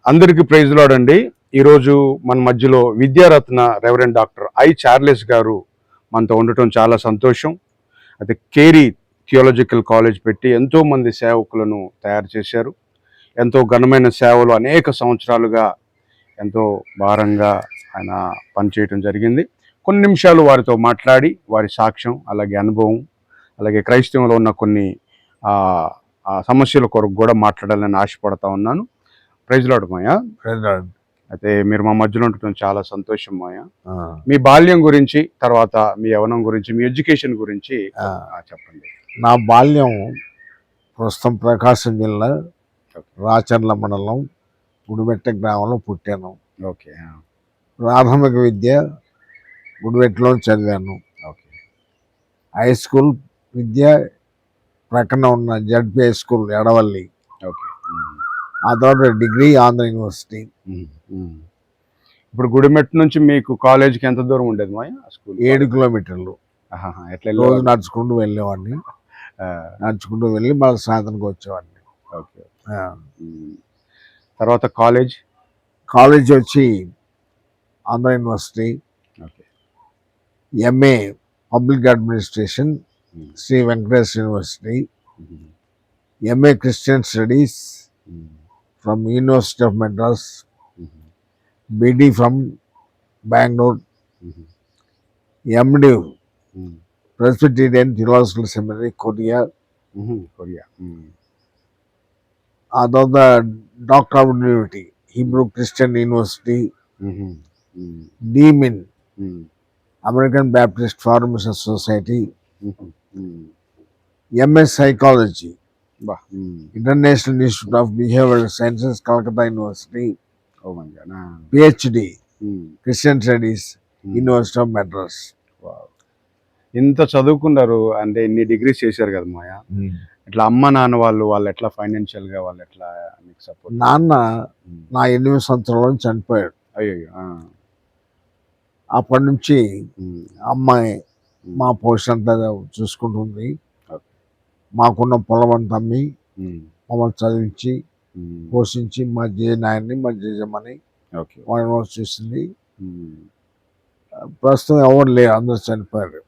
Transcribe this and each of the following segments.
అందరికీ praise lord అండి. ఈరోజు మన మధ్యలో విద్యారత్న రెవరెండ్ డాక్టర్ చార్లెస్ గారు మనతో ఉండటం చాలా సంతోషం. అయితే కేరీ థియాలజికల్ కాలేజ్ పెట్టి ఎంతోమంది సేవకులను తయారు చేశారు. ఎంతో ఘనమైన సేవలు అనేక సంవత్సరాలుగా ఎంతో భారంగా ఆయన పనిచేయటం జరిగింది. కొన్ని నిమిషాలు వారితో మాట్లాడి వారి సాక్ష్యం, అలాగే అనుభవం, అలాగే క్రైస్తవంలో ఉన్న కొన్ని సమస్యల కొరకు కూడా మాట్లాడాలని ఆశపడతా ఉన్నాను. ప్రైజ్ లార్డ్ మాయా. అయితే మీరు మా మధ్యలో ఉండటం చాలా సంతోషం మాయా. మీ బాల్యం గురించి, తర్వాత మీ యవ్వనం గురించి, మీ ఎడ్యుకేషన్ గురించి చెప్పండి. నా బాల్యం ప్రస్తుతం ప్రకాశం జిల్లా రాచర్ల మండలం గుడిమెట్ట గ్రామంలో పుట్టాను. ఓకే. ప్రాథమిక విద్య గుడిమెట్టలో చదివాను. ఓకే. హై స్కూల్ విద్య ప్రక్కన ఉన్న ZP high school Edavalli. Okay. ఆ తర్వాత డిగ్రీ ఆంధ్ర యూనివర్సిటీ. ఇప్పుడు గుడిమెట్ట నుంచి మీకు కాలేజీకి ఎంత దూరం ఉండేది మాయా? స్కూల్ 7 కిలోమీటర్లు. ఎట్లా రోజు నడుచుకుంటూ వెళ్ళేవాడిని. నడుచుకుంటూ వెళ్ళి మళ్ళీ సాయంత్రంకి వచ్చేవాడిని. ఓకే. తర్వాత కాలేజ్ వచ్చి Andhra university. Okay. MA public administration Sri Venkateswara university. MA Christian studies from University of Madras, BD from Bangalore, MD Presbyterian Theological Seminary, Korea. The Doctor of Divinity, Hebrew Christian University, DMIN, American Baptist Formation Society, MS Psychology, International Institute of Behavioral Sciences, Calcutta University. Oh my God. PhD, Christian Studies, University of Madras. ఇంత చదువుకున్నారు అంటే ఇన్ని degrees చేశారు కదా మాయా. ఇట్లా అమ్మ నాన్న వాళ్ళు ఎట్లా ఫైనాన్షియల్ గా వాళ్ళు ఎట్లా మీకు సపోర్ట్? నాన్న నా 8 సంవత్సరాల చనిపోయాడు. అయ్యో. అప్పటి నుంచి అమ్మాయి మా పోషణ అంతా చూసుకుంటుంది. మాకున్న పొలం అంతా అమ్మి మమ్మల్ని చదివించి పోషించి మా నాయన్ని మా జేజమ్మని వాళ్ళు చూసింది. ప్రస్తుతం ఎవరు లేరు, అందరూ చనిపోయారు.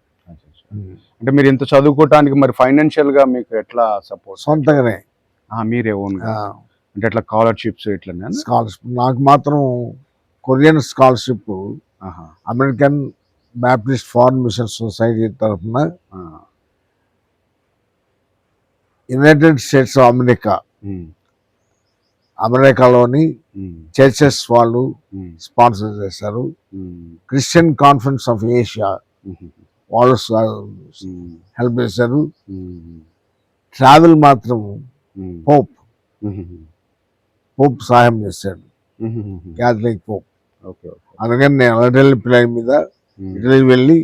అంటే మీరు ఇంత చదువుకోవటానికి మరి ఫైనాన్షియల్ గా మీకు ఎట్లా సపోర్ట్? సొంతంగానే మీరే ఓన్ అంటే ఎట్లా స్కాలర్షిప్స్ ఇట్లా? స్కాలర్షిప్ నాకు మాత్రం Korean scholarship American Baptist foreign mission society తరఫున యునైటెడ్ స్టేట్స్ ఆఫ్ అమెరికాలోని చర్చెస్ వాళ్ళు స్పాన్సర్ చేశారు. క్రిస్టియన్ కాన్ఫరెన్స్ ఆఫ్ ఏషియా వాళ్ళు హెల్ప్ చేశారు. ట్రావెల్ మాత్రం పోప్ సహాయం చేశాడు, క్యాథలిక్ పోప్. అందుకని నేను ఇటలీ ప్లేన్ మీద ఇటలీ వెళ్ళి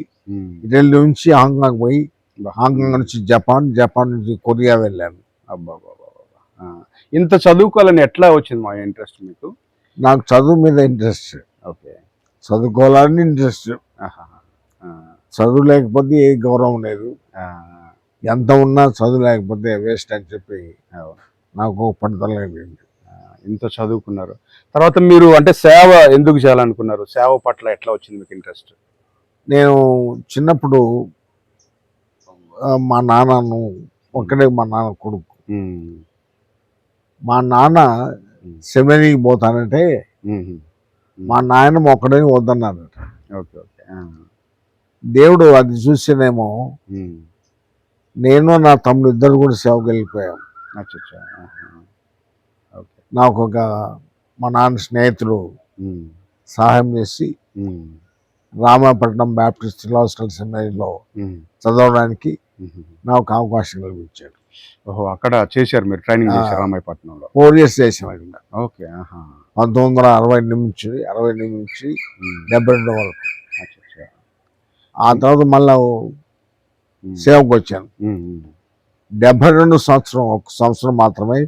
ఇటలీ నుంచి హాంకాంగ్ పోయి హాంకాంగ్ నుంచి జపాన్ నుంచి కొరియా వెళ్ళాను. ఇంత చదువుకోవాలని ఎట్లా వచ్చింది మా ఇంట్రెస్ట్ మీకు? నాకు చదువు మీద ఇంట్రెస్ట్. ఓకే. చదువుకోవాలని ఇంట్రెస్ట్. చదువు లేకపోతే ఏ గౌరవం లేదు. ఎంత ఉన్నా చదువు లేకపోతే వేస్ట్ అని చెప్పి నాకు పట్టుదల అయిపోయింది. ఇంత చదువుకున్నారు, తర్వాత మీరు అంటే సేవ ఎందుకు చేయాలనుకున్నారు? సేవ పట్ల ఎట్లా వచ్చింది మీకు ఇంట్రెస్ట్? నేను చిన్నప్పుడు మా నాన్నను ఒక్కడే, మా నాన్న కొడుకు. మా నాన్న సెమినరీకి పోతానంటే మా నాయన ఒక్కడే వద్దన్నారట. దేవుడు అది చూస్తేనేమో నేను నా తమ్ముడు ఇద్దరు కూడా సేవకు వెళ్ళిపోయాం. నాకు మా నాన్న స్నేహితులు సహాయం చేసి రామాపట్నం బ్యాప్టిస్ట్ థియోలాజికల్ సెమినరీలో చదవడానికి నాకు అవకాశం కల్పించాడు. ఓహో, అక్కడ చేశారు మీరు? ట్రైనింగ్ చేశారు రామాయపట్నంలో? 4 years చేసాం. ఓకే. 1960 నుంచి 72 వరకు. ఆ తర్వాత మళ్ళా సేవకు వచ్చాను. 72 సంవత్సరం, 1 సంవత్సరం మాత్రమే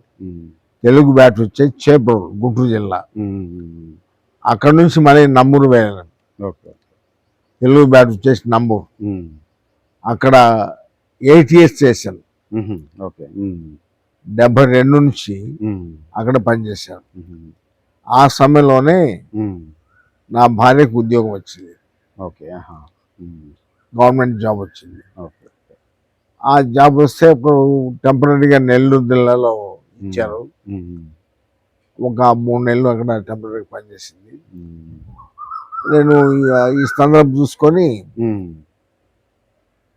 తెలుగు బ్యాట్ వచ్చే చేపూరు, గుంటూరు జిల్లా. అక్కడ నుంచి మళ్ళీ నంబూరు వెళ్ళాను. తెలుగు బ్యాట్ వచ్చేసి నంబూరు. అక్కడ 8 years చేశాను. 72 నుంచి అక్కడ పనిచేశాను. ఆ సమయంలోనే ఉమ్. నా భార్యకు ఉద్యోగం వచ్చింది, ఓకే. ఆహా. ఉమ్. గవర్నమెంట్ జాబ్ వచ్చింది. ఓకే. ఆ జాబ్ వస్తే ఇప్పుడు టెంపరీగా నెల్లూరు జిల్లాలో ఇచ్చారు. ఉమ్. ఒక 3 నెలలు అక్కడ టెంపరీ పనిచేసింది. ఉమ్. నేను ఈ సందర్భం చూసుకొని ఉమ్.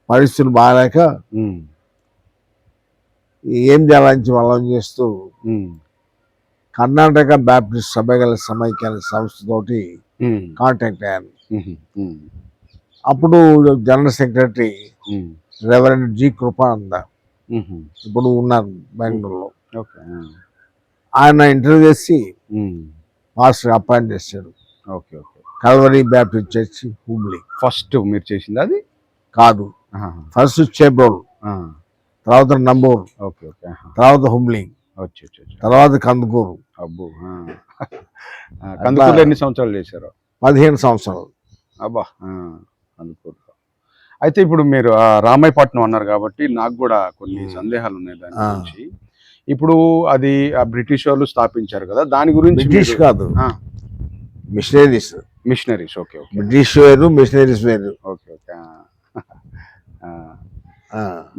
పరిస్థితులు బాగాలేక ఉమ్. ఏం చేయాలని వాళ్ళని చేస్తూ ఉమ్. కర్ణాటక బ్యాప్టిస్ట్ సభ్యగల సమైక్య సంస్థతోటి ఉమ్. కాంటాక్ట్ అయ్యాను. ఉమ్. ఉమ్. అప్పుడు జనరల్ సెక్రటరీ ఉమ్. రెవరెండ్ జి కృపానంద ఉమ్. ఇప్పుడు ఉన్నారు బెంగళూరులో. ఓకే. ఆయన ఇంటర్వ్యూ చేసి ఉమ్. మాస్టర్ అపాయింట్ చేశాడు. Okay. Okay. Calvary Baptist church Hubli. First మీరు చేసింది అది? కాదు, ఆహా. ఫస్ట్ చేబ్రోల్, ఆ. తర్వాత నంబూర్, ఓకే. ఓకే. ఆహా. తర్వాత హుబ్లీ, వచ్చి వచ్చి వచ్చి. తర్వాత కందుకూరు. అబ్బో. కందుకూరులో ఎన్ని సంవత్సరాలు చేశారు? 15 సంవత్సరాలు. అబ్బా. కందుకూరు. అయితే ఇప్పుడు మీరు రామాయపట్నం అన్నారు కాబట్టి నాకు కూడా కొన్ని సందేహాలు ఉన్నాయి దాని గురించి. ఇప్పుడు అది బ్రిటిష్ వాళ్ళు స్థాపించారు కదా, దాని గురించి బ్రిటిష్ కాదు, missionaries. Missionaries. Okay. Okay. British వేరు, మిషనరీస్ వేరు. ఓకే. ఓకే.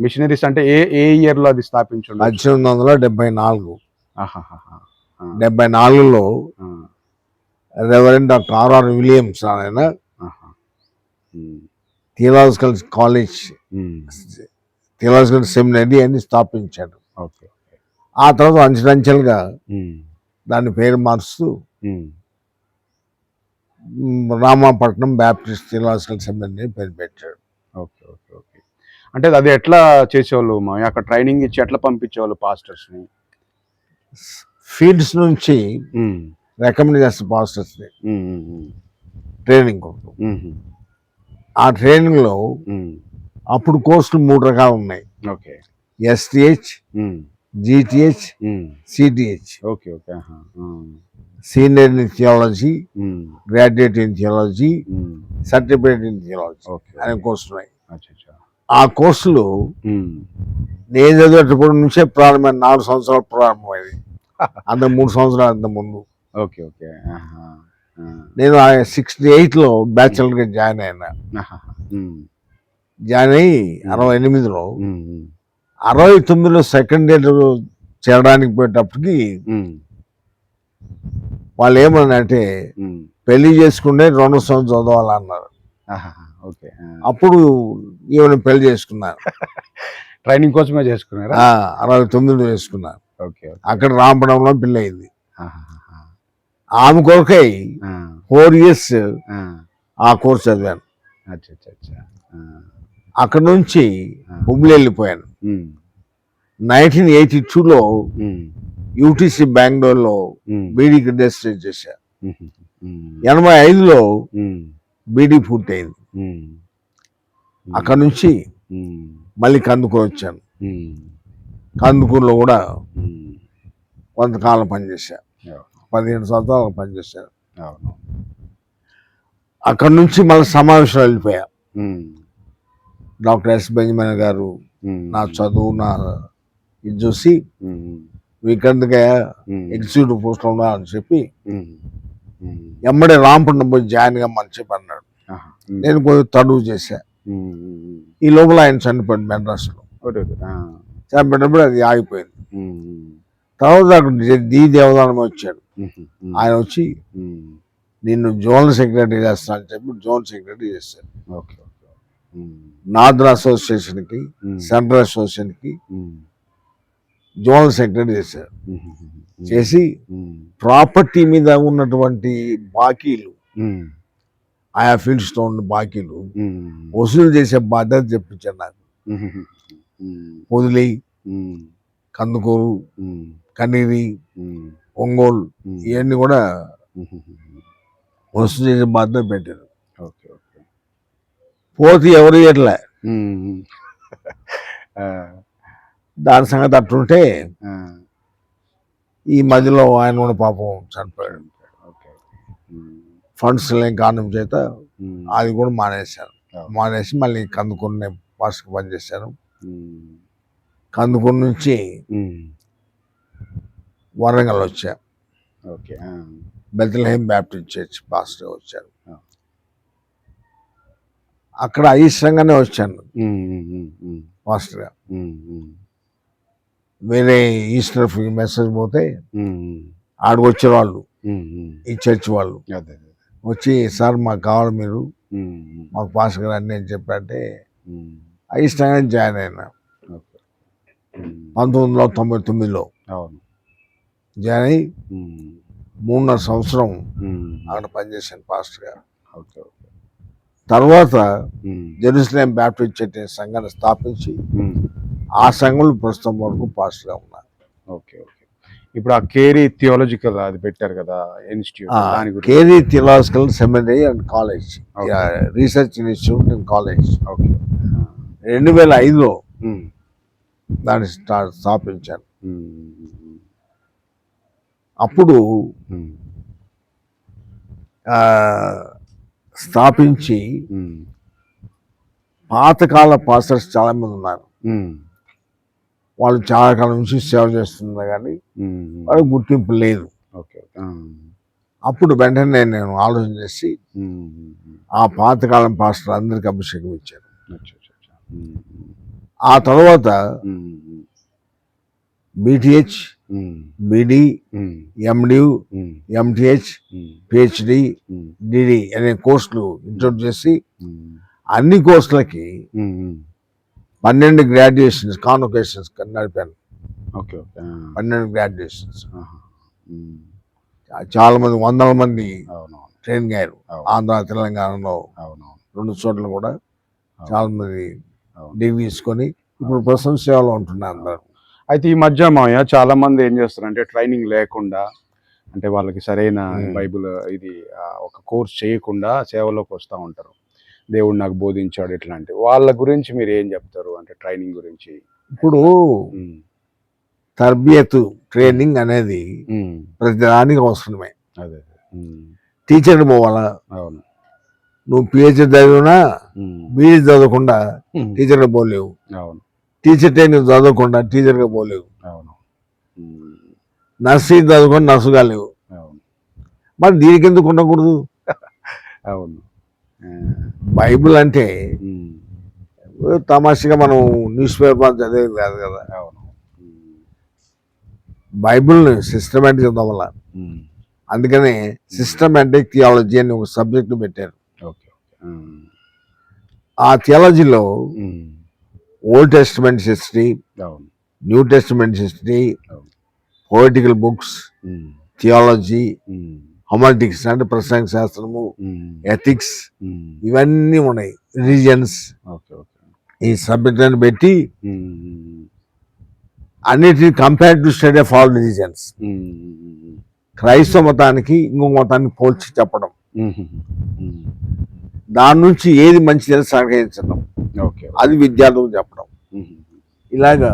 మిషనరీస్ అంటే ఏ ఏ ఇయర్ లో అది స్థాపించండి? 1874. ఆహాహా. 74లో రెవరెండ్ డాక్టర్ ఆర్ఆర్ విలియమ్స్ ఆయన థియలాజికల్ కాలేజ్, థియలాజికల్ సెమినరీ అని స్థాపించాడు. ఓకే. ఆ తర్వాత అంచెలంచెలుగా దాని పేరు మారుస్తూ రామాపట్నం బ్యాప్టిస్ట్ థియలాజికల్ సెమినరీ పేరు పెట్టాడు. ఓకే. ఓకే. ఓకే. అంటే అది ఎట్లా చేసేవాళ్ళు? అక్కడ ట్రైనింగ్ ఇచ్చి ఎట్లా పంపించేవాళ్ళు పాస్టర్స్ ని? ఫీల్డ్స్ నుంచి రికమెండ్ చేస్తారు పాస్టర్స్ ని ట్రైనింగ్ కోసం. ఆ ట్రైనింగ్ లో అప్పుడు కోర్సులు 3 రకాలు ఉన్నాయి. Okay. S T H, G T H, C T H. Okay. Okay. Senior in theology, graduate in theology, certificate in theology అనే కోర్సులు ఉన్నాయి. ఆ కోర్సులు నేను చదివేటప్పటి నుంచే ప్రారంభమైన 4 సంవత్సరాలు ప్రారంభమైంది. అంత 3 సంవత్సరాలు అంత ముందు. ఓకే. ఓకే. నేను 68లో బ్యాచులర్గా జాయిన్ అయినా. జాయిన్ అయ్యి 68లో 69లో సెకండ్ ఇయర్ చేరడానికి పోయేటప్పటికి వాళ్ళు ఏమన్నారంటే పెళ్లి చేసుకుంటే 2 సంవత్సరాలు చదవాలన్నారు. ఓకే. అప్పుడు ఈమెను పెళ్లి చేసుకున్నారు. ట్రైనింగ్ కోసమే చేసుకున్నారా? 69లో చేసుకున్నారు. ఓకే. అక్కడ రాంపడంలో పెళ్లి అయింది. ఆమె కొరకై 4 years ఆ కోర్స్ చదివాను. అక్కడ నుంచి హుబ్లీ వెళ్ళిపోయాను. 1982లో యూటీసీ బెంగళూరులో బీడీ రిజిస్టర్ చేశా. 85లో బీడీ పూర్తయింది. అక్కడ నుంచి మళ్ళీ కందుకూరు వచ్చాను. కందుకూరులో కూడా కొంతకాలం పనిచేశా, 15 సంవత్సరాలు పనిచేశాను. అక్కడ నుంచి మళ్ళీ సమావేశాలు వెళ్ళిపోయా. డాక్టర్ ఎస్ బెంజమిన్ గారు నా చదువు, నా ఇది చూసి వికర్ణగా ఎగ్జిక్యూటివ్ పోస్ట్ ఉన్నా అని చెప్పి ఎమ్మడే రాంపట్నం పోయి జాయిన్ కమ్మని చెప్పి అన్నాడు. నేను కొంచెం తడువు చేశా. ఈ లోపల ఆయన చనిపోయాడు మెడ్రాస్లో. చనిపోయినప్పుడు అది ఆగిపోయింది. తర్వాత అక్కడ డి దేవదానం వచ్చాడు. ఆయన వచ్చి నిన్ను జోనల్ సెక్రటరీ చేస్తా అని చెప్పి జోనల్ సెక్రటరీ చేశారు. నార్దర్ అసోసియేషన్కి, సెంట్రల్ అసోసియేషన్కి జోనల్ సెక్రటరీ చేశారు. చేసి ప్రాపర్టీ మీద ఉన్నటువంటి బాకీలు, ఆయా ఫీల్డ్స్తో ఉన్న బాకీలు వసూలు చేసే బాధ్యత చెప్పించారు నాకు. పొదిలి, కందుకూరు, కనిరి, ఒంగోలు ఇవన్నీ కూడా వసూలు చేసే బాధ్యత పెట్టారు. పోతే ఎవరు ఇట్లా దాని సంగతి అట్లుంటే ఈ మధ్యలో ఆయన కూడా పాపం చనిపోయాడు. ఫండ్స్ లేని కారణం చేత అది కూడా మానేశాను. మానేసి మళ్ళీ కందుకూరుని పాస్ట్కి పనిచేశాను. కందుకూరు నుంచి వరంగల్ వచ్చా. Okay. Bethlehem Baptist church pastor వచ్చారు. ఆ. అక్కడ అయిష్టంగానే వచ్చాను పాస్టర్గా. వేరే ఈస్టర్ మెసేజ్ పోతే ఆడికి వచ్చే వాళ్ళు ఈ చర్చ్ వాళ్ళు అదే. వచ్చి, సార్ మాకు కావాలి మీరు, మాకు పాస్టర్ గారు అని చెప్పంటే అయిష్టంగానే జాయిన్ అయినా. 1999లో అవును. జాయిన్ అయ్యి 3.5 సంవత్సరం అక్కడ పనిచేశాను పాస్టర్గా. ఓకే. ఓకే. తర్వాత జెరూసలేం బ్యాప్టిస్ట్ చర్చ్ అనే సంఘాన్ని స్థాపించి ఆ సంఘంలో ప్రస్తుతం వరకు పాస్టర్గా ఉన్నారు. ఓకే. ఓకే. ఇప్పుడు ఆ కేరీ థియాలజికల్ అది పెట్టారు కదా ఇన్స్టిట్యూట్, దాని గురించి. Carey theological seminary and college, Okay. Research institute and college. Okay. 2005లో దాన్ని స్థాపించాను. అప్పుడు ఆ, స్థాపించి పాతకాల పాస్టర్స్ చాలా మంది ఉన్నారు. వాళ్ళు చాలా కాలం నుంచి సేవ చేస్తున్నారు కానీ వాళ్ళకి గుర్తింపు లేదు. ఓకే. అప్పుడు వెంటనే నేను ఆలోచన చేసి ఆ పాతకాలం పాస్టర్ అందరికి అభిషేకం ఇచ్చాను. ఆ తర్వాత బీటీహెచ్, బీడి, ఎండియు, ఎంటిహెచ్, పిహెచ్డి, డిడి అనే కోర్సులు ఇంట్రొడ్యూస్ చేసి అన్ని కోర్సులకి 12 గ్రాడ్యుయేషన్స్ కాన్వొకేషన్స్ నడిపాను. ఓకే. 12 గ్రాడ్యుయేషన్స్. చాలా మంది, వందల మంది ట్రైనింగ్ అయ్యారు. ఆంధ్ర, తెలంగాణలో 2 చోట్ల కూడా చాలా మంది డిగ్రీ తీసుకొని ఇప్పుడు ప్రస్తుతం సేవలో ఉంటున్నారు అందరూ. అయితే ఈ మధ్య మాయ చాలా మంది ఏం చేస్తారంటే ట్రైనింగ్ లేకుండా, అంటే వాళ్ళకి సరైన బైబిల్ ఇది ఒక కోర్స్ చేయకుండా సేవలోకి వస్తూ ఉంటారు. దేవుడు నాకు బోధించాడు ఇట్లాంటి వాళ్ళ గురించి మీరు ఏం చెప్తారు, అంటే ట్రైనింగ్ గురించి? ఇప్పుడు తర్బియత్ ట్రైనింగ్ అనేది ప్రతి దానికి అవసరమే. అదే. టీచర్ పోవాలా? అవును. నువ్వు పిహెచ్డి చదివినా బీఈడి చదవకుండా టీచర్గా పోలేవు. అవును. టీచర్ ట్రైనింగ్ చదవకుండా టీచర్గా పోలేవు. అవును. నర్సింగ్ చదువుకొని నర్సుగా లేవు. అవును. మరి దీనికి ఎందుకు ఉండకూడదు? అవును. బైబిల్ అంటే తమాషగా మనం న్యూస్ పేపర్ చదివేది కాదు కదా. అవును. బైబిల్ని సిస్టమేటిక్ చదవాల. అందుకనే సిస్టమేటిక్ థియాలజీ అని ఒక సబ్జెక్టు పెట్టారు. ఓకే. ఆ థియాలజీలో old testament history, new testament history, political books, theology, homiletics అంటే ప్రసంగ శాస్త్రము, ఎథిక్స్, ఇవన్నీ ఉన్నాయి. రిలీజియన్స్, ఈ సబ్జెక్ట్ అని పెట్టి అన్నిటినీ comparative study of all religions, క్రైస్తవ మతానికి ఇంకో మతానికి పోల్చి చెప్పడం, దాని నుంచి ఏది మంచిదని సంగ్రహించడం, అది విద్యార్థులకు చెప్పడం, ఇలాగా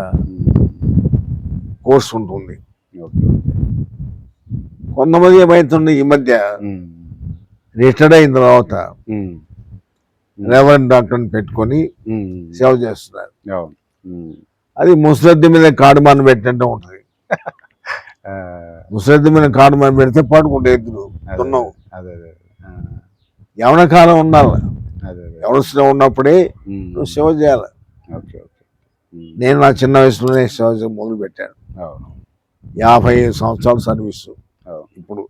కోర్స్ ఉంటుంది. కొంతమంది ఏమవుతుంది, ఈ మధ్య రిటైర్డ్ అయిన తర్వాత రెవరెండ్ డాక్టర్ని పెట్టుకొని సేవ చేస్తున్నారు. అది ముసలద్ది మీద కాడుమాను పెట్టినట్టు ఉంటుంది. ముసలద్ది మీద కాడుమాను పెడితే పడుకుంటే ఎద్దులు దున్నవు. యవన కాలం ఉండాలి. యవనస్తులో ఉన్నప్పుడే నువ్వు సేవ చేయాలి. నేను నా చిన్న వయసులోనే సేవ మొదలు పెట్టాను. 55 సంవత్సరాల సర్వీసు ఇప్పుడు.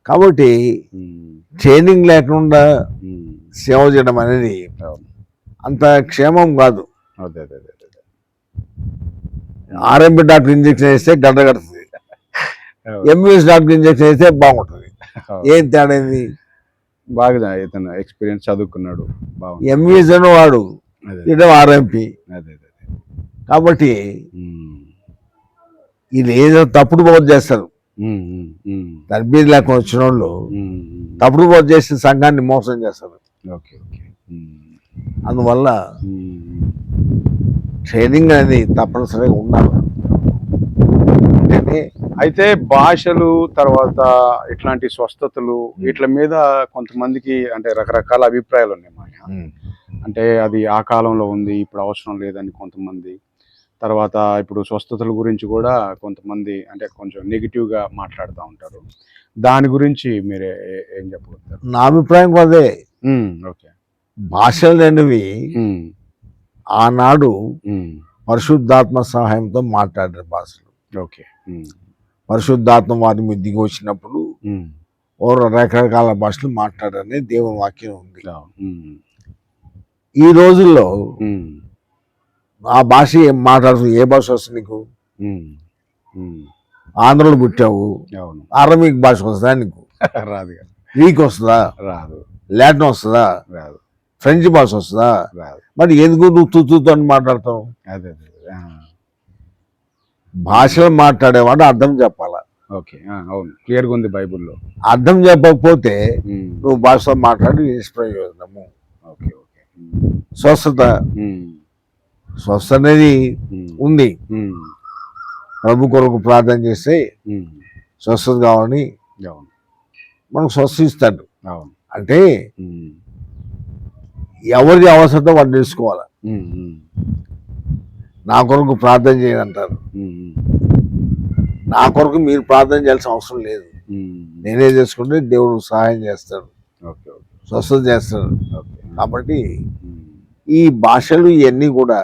కాబట్టి ట్రైనింగ్ లేకుండా సేవ చేయడం అనేది అంత క్షేమం కాదు. ఆర్ఎంపీ డాక్టర్ ఇంజక్షన్ వేస్తే గడ్డ కడుతుంది, ఎంబీఎస్ డాక్టర్ ఇంజక్షన్ వేస్తే బాగుంటుంది. ఏం తేడా? బాగా ఇతను ఎక్స్పీరియన్స్ చదువుకున్నాడు. ఎంబీఎస్ అని వాడు, ఇదే ఆర్ఎంపీ. కాబట్టి ఇది ఏదో తప్పుడు బోధ చేస్తారు. తర్బీదు లేకుండా వచ్చిన వాళ్ళు తప్పుడు బోధ చేసిన సంఘాన్ని మోసం చేస్తారు. అందువల్ల ట్రైనింగ్ అనేది తప్పనిసరిగా ఉండాలి. అయితే భాషలు తర్వాత ఇట్లాంటి స్వస్థతలు వీటి మీద కొంతమందికి అంటే రకరకాల అభిప్రాయాలు ఉన్నాయి మాయ. అంటే అది ఆ కాలంలో ఉంది, ఇప్పుడు అవసరం లేదని కొంతమంది. తర్వాత ఇప్పుడు స్వస్థతల గురించి కూడా కొంతమంది అంటే కొంచెం నెగిటివ్గా మాట్లాడుతూ ఉంటారు. దాని గురించి మీరు ఏం చెప్పగలుగుతారు? నా అభిప్రాయం కూడా అదే. ఓకే. భాషలు అనేవి ఆనాడు పరిశుద్ధాత్మ సహాయంతో మాట్లాడారు భాషలు. ఓకే. పరిశుద్ధాత్మ వారి మీద దిగి వచ్చినప్పుడు రకరకాల భాషలు మాట్లాడని దేవుని వాక్యం ఉంది. ఈ రోజుల్లో ఆ భాష ఏం మాట్లాడుతూ ఏ భాష వస్తుంది నీకు? ఆంధ్రలో పుట్టావు, అరబిక్ భాష వస్తుందా నీకు? రాదు. గ్రీక్ వస్తుందా? రాదు. లాటిన్ వస్తుందా? రాదు. ఫ్రెంచ్ భాష వస్తుందా? రాదు. మరి ఎందుకు నువ్వు తుత్తుతో అని మాట్లాడతావు? అదే. భాషలు మాట్లాడేవాడు అర్థం చెప్పాలా? ఓకే. అవును, క్లియర్గా ఉంది బైబుల్లో. అర్థం చెప్పకపోతే నువ్వు భాషలో మాట్లాడి నిష్ప్రయోజనము. ఓకే. స్వస్థత అనేది ఉంది. ప్రభు కొరకు ప్రార్థన చేస్తే స్వస్థత కావాలని మనకు స్వస్థ ఇస్తాడు. అంటే ఎవరి అవసరత వాళ్ళు తెలుసుకోవాలి. నా కొరకు ప్రార్థన చేయంటారు. నా కొరకు మీరు ప్రార్థన చేయాల్సిన అవసరం లేదు. నేనే చేసుకుంటే దేవుడు సహాయం చేస్తాడు, స్వస్థత చేస్తాడు. కాబట్టి ఈ భాషలు ఇవన్నీ కూడా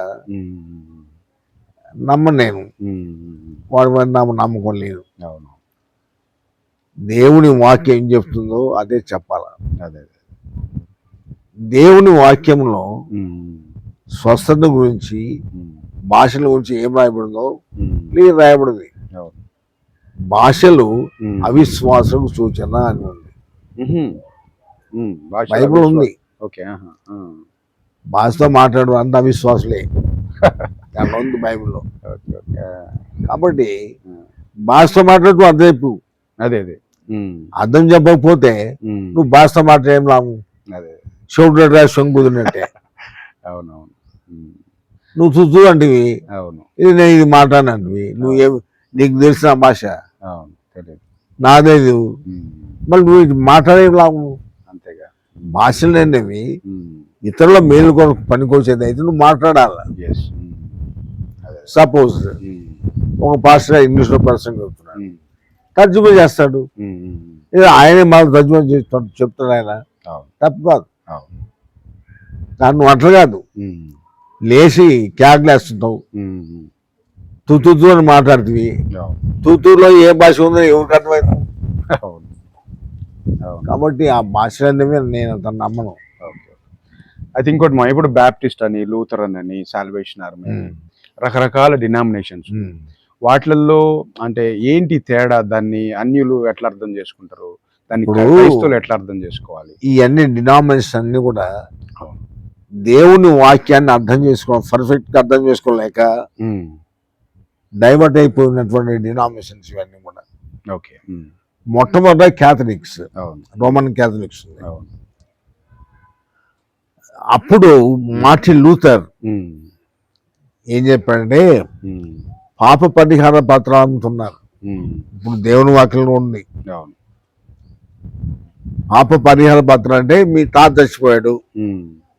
నమ్మను నేను. వాడి మీద నమ్మకం లేదు. దేవుని వాక్యం ఏం చెప్తుందో అదే చెప్పాల. దేవుని వాక్యంలో స్వస్థత గురించి భాషల గురించి ఏం రాయబడిందో క్లియర్ రాయబడింది. భాషలు అవిశ్వాసం సూచన అని ఉంది, బైబిల్ ఉంది. భాషతో మాట్లాడు అంత అవిశ్వాసులే దాంట్లో ఉంది బైబిల్లో. కాబట్టి భాషతో మాట్లాడు అర్థం. అదే అర్థం చెప్పకపోతే నువ్వు భాషతో మాట్లాడేం లాభం? చెవుడు శంకుదినట్టే. అవునవును. నువ్వు చూస్తూ అంటివి, ఇది నేను ఇది మాట్లాడినవి, నీకు తెలిసిన భాష నాదేది, మళ్ళీ నువ్వు ఇది మాట్లాడేం లాభం? అంతేగా. భాషలు అనేవి ఇతరుల మేలు కొరకు పనికొచ్చేది అయితే నువ్వు మాట్లాడాల. సపోజ్ ఒక పాస్టర్ ఇంగ్లీష్లో పర్సన్ చెప్తున్నాడు, తర్జుమా చేస్తాడు. ఆయనే మాకు తర్జుమా చేస్తాడు, చెప్తాడు. ఆయన తప్పు కాదు. నువ్వు అట్లా కాదు, లేచి క్యాగ్లేస్తుంటావు, తుతూ అని మాట్లాడుతుంది. తుతూరులో ఏ భాష ఉందో ఎవరికి అర్థమైంది? కాబట్టి ఆ భాషలు అనేవి నేను అంత నమ్మను. అయితే ఇంకోటి ఇప్పుడు బ్యాప్టిస్ట్ అని, లూథరన్ అని, సాల్వేషన్ ఆర్మీ, రకరకాల డినామినేషన్స్. వాటిల్లో అంటే ఏంటి తేడా? దాన్ని అన్యులు ఎట్లా అర్థం చేసుకుంటారు? దాన్ని క్రైస్తవులు ఎట్లా అర్థం చేసుకోవాలి? ఈ అన్ని డినామినేషన్స్ అన్ని కూడా దేవుని వాక్యాన్ని అర్థం చేసుకోవాలి, పర్ఫెక్ట్ గా అర్థం చేసుకోలేక డైవర్ట్ అయిపోయినటువంటి డినామినేషన్స్ ఇవన్నీ కూడా. ఓకే. మొట్టమొదటి క్యాథలిక్స్, రోమన్ క్యాథలిక్స్. అప్పుడు మార్టిన్ లూథర్ ఏం చెప్పాడంటే, పాప పరిహార పత్రాలు అమ్ముతున్నారు. ఇప్పుడు దేవుని వాక్యంలో ఉంది పాప పరిహార పత్రం అంటే, మీ తాత చచ్చిపోయాడు,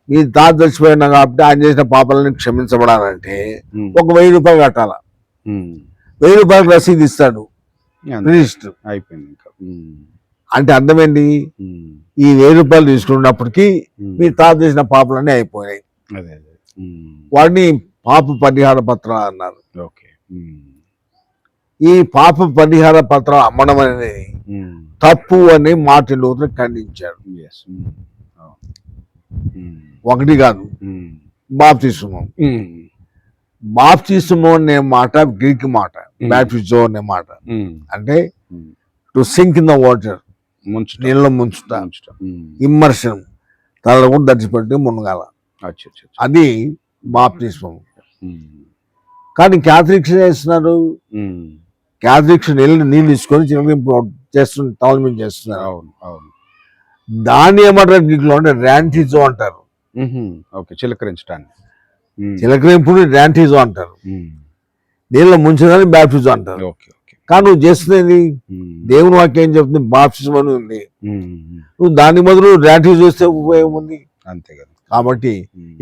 మీ తాత చచ్చిపోయినా కాబట్టి ఆయన చేసిన పాపాలని క్షమించబడాలంటే ఒక 1000 రూపాయలు కట్టాల. 1000 రూపాయలు రసీదు ఇస్తాడు రిజిస్టర్ అయిపోయింది. అంటే అర్థమేంటి? ఈ 1000 రూపాయలు తీసుకున్నప్పటికీ మీ తాత చేసిన పాపాలన్నీ అయిపోయాయి. వాడిని పాప పరిహార పత్రాలు అన్నారు. ఈ పాప పరిహార పత్రాలు అమ్మడం అనేది తప్పు అని మార్టిన్ లూథర్ ఖండించాడు. ఒకటి కాదు, బాప్తిస్మం. బాప్తిస్మం అనే మాట గ్రీక్ మాట, బాప్టిజో అనే మాట అంటే to sink in the water, నీళ్ళలో ముంచుట, ఇమ్మర్షన్, తల కూడా దర్చిపెట్టి మునగాల, అది బాప్తిస్మం. కానీ క్యాథలిక్స్ చేస్తున్నారు, క్యాథలిక్స్ నీళ్ళు తీసుకొని చిలకరింపు చేస్తున్నారు, తలమించి చేస్తున్నారు. దాన్ని ఏమంటారు గ్రీక్లో అంటే ర్యాంటిజో అంటారు. చిలకరింపుని ర్యాంటిజో అంటారు. నీళ్ళ ముంచడాన్ని బాప్టిజో అంటారు. కానీ నువ్వు చేస్తున్నది దేవుని వాక్యం ఏం చెప్తుంది? బాప్టిజం అని ఉంది. నువ్వు దాని బదులు ర్యాంటిజో చేస్తే ఉపయోగం ఉంది. అంతే కదా. కాబట్టి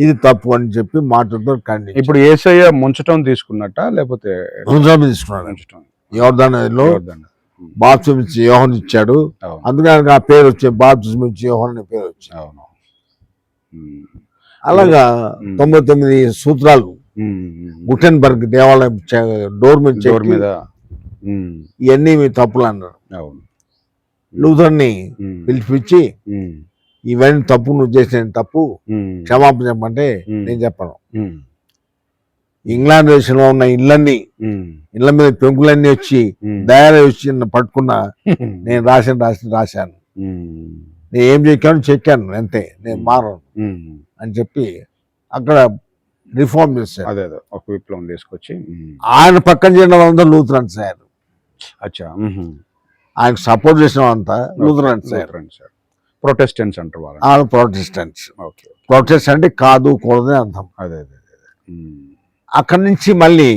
ఇది తప్పు అని చెప్పి మాటలతో ఖండించి ఇప్పుడు యేసయ్య ముంచటం తీసుకున్నట్ట లేకపోతే తీసుకున్నాడు. ముంచటం యోర్దానులో యోర్దాను. బాప్తిసం ఇచ్చి యోహాను ఇచ్చాడు. అవును అందుకని ఆయనకు ఆ పేరు వచ్చే బాప్తిసం ఇచ్చి యోహాను అనే పేరు వచ్చింది. అవును అలాగా 99 సూత్రాలు గుటెన్బర్గ్ దేవాలయం డోర్ మీద డోర్ మీద ఇవన్నీ మీ తప్పులు అన్నారు. అవును లూథర్ని పిలిపించి ఇవన్నీ తప్పు, నువ్వు చేసిన తప్పు, క్షమాపణ చెప్పమంటే నేను చెప్పను. ఇంగ్లాండ్ దేశంలో ఉన్న ఇళ్ళ మీద పెంకులన్నీ వచ్చి దయాలు వచ్చి పట్టుకున్నా నేను రాశాను. నేను ఏం చెక్కాను అంతే, నేను మారను అని చెప్పి అక్కడ రిఫార్మ్ చేశారు. అదే ఒక విప్లవం తీసుకొచ్చి ఆయన పక్కన చేయడం వాళ్ళందరూ లూథరన్స్ అయ్యారు. అచ్చా ఆయనకు సపోర్ట్ చేసిన వాళ్ళంతా లూథరన్స్ అయ్యారు. ప్రొటెస్టెంట్స్ అంటారు వాళ్ళు ప్రొటెస్టెంట్స్. ఓకే ప్రొటెస్ట్ అంటే కాదు కూడదని అర్థం. అదే అక్కడి నుంచి మళ్ళీ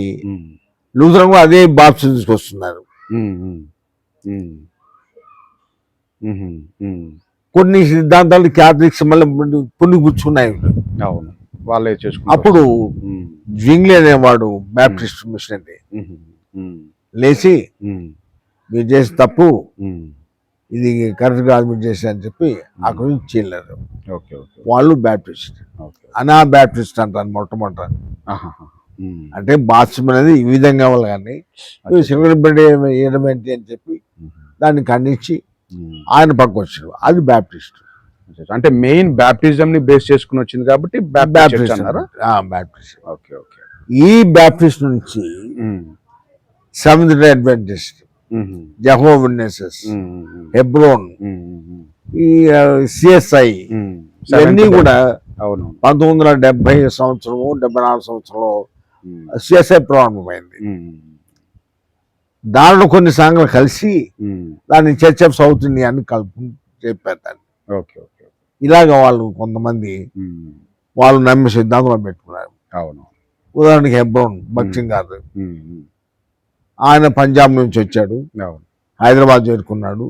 లూథరన్ కూడా అదే బాప్టిజం తీసుకొస్తున్నారు. కొన్ని సిద్ధాంతాలు క్యాథలిక్స్ మళ్ళీ పుణ్యపుచ్చుకున్నాయి. అవును వాళ్ళే చేసుకున్నారు. అప్పుడు జ్వింగ్లీ అనేవాడు బ్యాప్టిస్ట్ మిషనరీ లేచి మీరు చేసే తప్పు, ఇది కరెక్ట్ కాదు మీరు చేసే అని చెప్పి అక్కడి నుంచి చీలారు. వాళ్ళు బ్యాప్టిస్ట్, అనా బ్యాప్టిస్ట్ అంటారు మొట్టమొదట. అంటే బాప్టిజం అనేది ఈ విధంగా వాళ్ళు కానీ సిల్వర్ బ్రెడ్ వేయడం ఏంటి అని చెప్పి దాన్ని ఖండించి ఆయన పక్క వచ్చాడు. అది బ్యాప్టిస్ట్. అంటే మెయిన్ బ్యాప్టిజం ని బేస్ చేసుకుని వచ్చింది కాబట్టి బ్యాప్టిస్ట్ అన్నారు. బ్యాప్టిస్ట్. ఈ బ్యాప్టిస్ట్ నుంచి seventh day Adventist, Jehovah witnesses, Hebron, ఈ సిఎస్ఐ ఇవన్నీ కూడా 1970 సంవత్సరము 74 సంవత్సరంలో సిఎస్ఐ ప్రారంభమైంది. దానిలో కొన్ని సంఘాలు కలిసి దాన్ని చర్చ్ ఆఫ్ సౌత్ ఇండియా అని చెప్పారు దాన్ని. ఇలాగ వాళ్ళు కొంతమంది వాళ్ళు నమ్మే సిద్ధాంతం పెట్టుకున్నారు. ఉదాహరణకి హెబ్రోన్ భక్సింగ్ గారు, ఆయన పంజాబ్ నుంచి వచ్చాడు, హైదరాబాద్ చేరుకున్నాడు.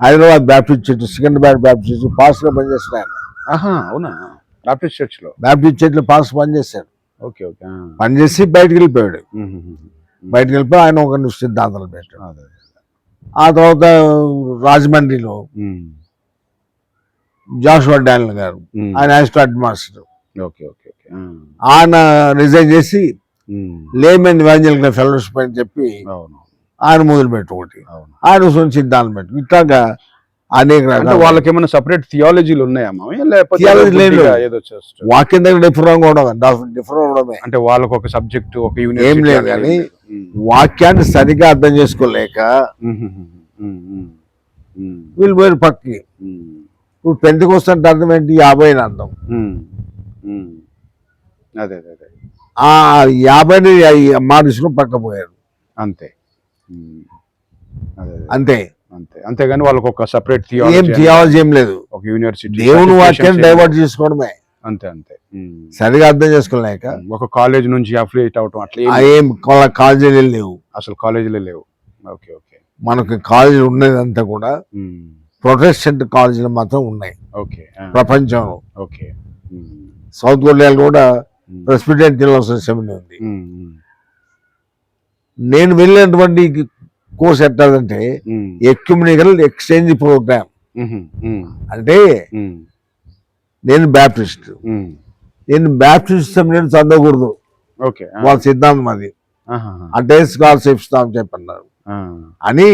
Hyderabad Baptist church, Secunderabad Baptist church పాస్గా పనిచేస్తున్నాడు. అవునా? బ్యాప్టిస్ట్ చర్చ్లో పాస్ పనిచేశాడు. పనిచేసి బయటకు వెళ్ళిపోయాడు. ఆయన ఒక సిద్ధాంతాలు పెట్టాడు. ఆ తర్వాత రాజమండ్రిలో జాషువా డానియల్ గారు, ఆయన అసిస్టెంట్ మాస్టర్, ఆయన రిజైన్ చేసి లేమెన్ ఇవాంజలికల్ ఫెలోషిప్ అని చెప్పి ఆయన మొదలు పెట్టి ఒకటి ఆయన సొంత సిద్ధాంతం పెట్టి ఇట్లాగా అనేక రకాల వాళ్ళకి ఏమైనా సపరేట్ థియాలజీలు ఉన్నాయా? వాక్యం దగ్గర డిఫరెంట్ అవడమే. అంటే వాళ్ళకి ఒక సబ్జెక్ట్ ఒక యూనిట్ ఏం లేదు కానీ వాక్యాన్ని సరిగా అర్థం చేసుకోలేక వీళ్ళు పోయి పక్కకి. ఇప్పుడు పెంతెకోస్తు అంటే అర్థం ఏంటి? 50 అని అర్థం. ఆ 50ని మార్చుకుని పక్క పోయారు అంతే. అంతేగాని వాళ్ళకి ఒక సపరేట్ థియాలజీ ఏం లేదు. ఒక యూనివర్సిటీ దేవుని వాక్యాన్ని డైవర్ట్ చేసుకోవడమే. అంతే సరిగా అర్థం చేసుకోలేక ఒక కాలేజ్ నుంచి అఫిలియేట్ అవటం అట్లా ఏం కాలేజీలు లేవు, అసలు కాలేజీలే లేవు. మనకి కాలేజీలు ఉన్నదంతా కూడా ప్రొటెస్టెంట్ కాలేజీలు మాత్రం ఉన్నాయి ప్రపంచంలో. సౌత్ కొరియాలో కూడా ప్రెస్బిటెరియన్ థియాలజికల్ సెమినరీ ఉంది. నేను వెళ్ళినటువంటి కోర్స్ ఎట్టాలంటే ఎక్యుమెనికల్ ఎక్స్చేంజ్ ప్రోగ్రామ్. అంటే నేను బ్యాప్టిస్ట్ సెమినరీ చదవకూడదు, వాళ్ళ సిద్ధాంతం అది. అంటే స్కాలర్షిప్ ఇస్తామని చెప్పన్నారు అని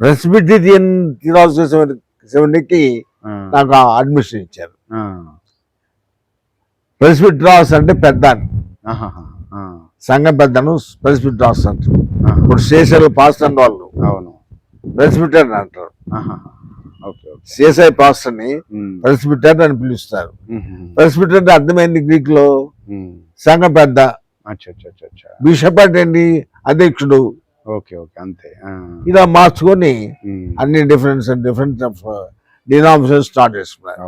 ప్రెస్బిటెరియన్ థియాలజికల్ సెమినరీకి నాకు అడ్మిషన్ ఇచ్చారు. ప్రెస్బిటరాస్ అంటే పెద్ద సంఘం పెద్దను ప్రెస్బిటరాస్ అంటారు. ఇప్పుడు శేషాలు పాస్టర్ వాళ్ళు ప్రెస్బిటర్ అంటారు. సిఎస్ఐ పాస్టర్ ని ప్రెస్బిటర్ అని పిలుస్తారు. ప్రెస్బిటర్ అంటే అర్థమైంది గ్రీక్ లో సంఘం పెద్ద. బిషప్ అంటే అధ్యక్షుడు. అంతే. ఇలా మార్చుకొని అన్ని డిఫరెంట్ డినామినేషన్ స్టార్ట్ చేసుకున్నారు.